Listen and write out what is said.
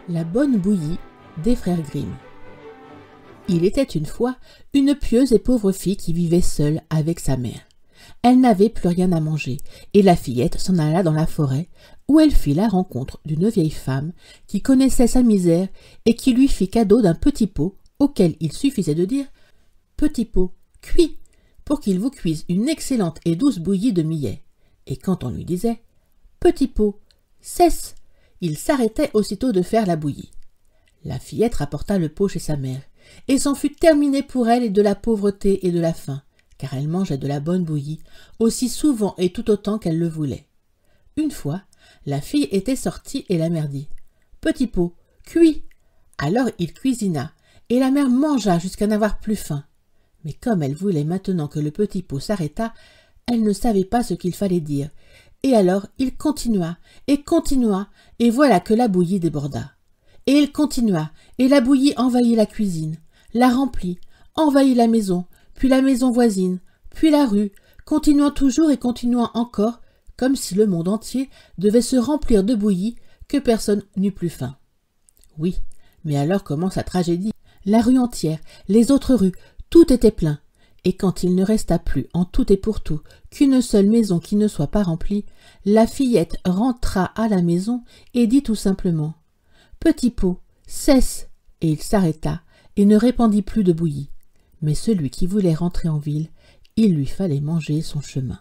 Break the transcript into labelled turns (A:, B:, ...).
A: La bonne bouillie des frères Grimm. Il était une fois une pieuse et pauvre fille qui vivait seule avec sa mère. Elle n'avait plus rien à manger, et la fillette s'en alla dans la forêt, où elle fit la rencontre d'une vieille femme qui connaissait sa misère et qui lui fit cadeau d'un petit pot auquel il suffisait de dire « Petit pot, cuis !» pour qu'il vous cuise une excellente et douce bouillie de millet. Et quand on lui disait « Petit pot, cesse !» il s'arrêtait aussitôt de faire la bouillie. La fillette rapporta le pot chez sa mère, et c'en fut terminé pour elle et de la pauvreté et de la faim, car elle mangeait de la bonne bouillie aussi souvent et tout autant qu'elle le voulait. Une fois, la fille était sortie et la mère dit « Petit pot, cuis !» Alors il cuisina, et la mère mangea jusqu'à n'avoir plus faim. Mais comme elle voulait maintenant que le petit pot s'arrêtât, elle ne savait pas ce qu'il fallait dire, et alors il continua, et voilà que la bouillie déborda. Et il continua, et la bouillie envahit la cuisine, la remplit, envahit la maison, puis la maison voisine, puis la rue, continuant toujours et continuant encore, comme si le monde entier devait se remplir de bouillie, que personne n'eût plus faim. Oui, mais alors commence la tragédie. La rue entière, les autres rues, tout était plein. Et quand il ne resta plus en tout et pour tout qu'une seule maison qui ne soit pas remplie, la fillette rentra à la maison et dit tout simplement « Petit pot, cesse !» Et il s'arrêta et ne répandit plus de bouillie. Mais celui qui voulait rentrer en ville, il lui fallait manger son chemin.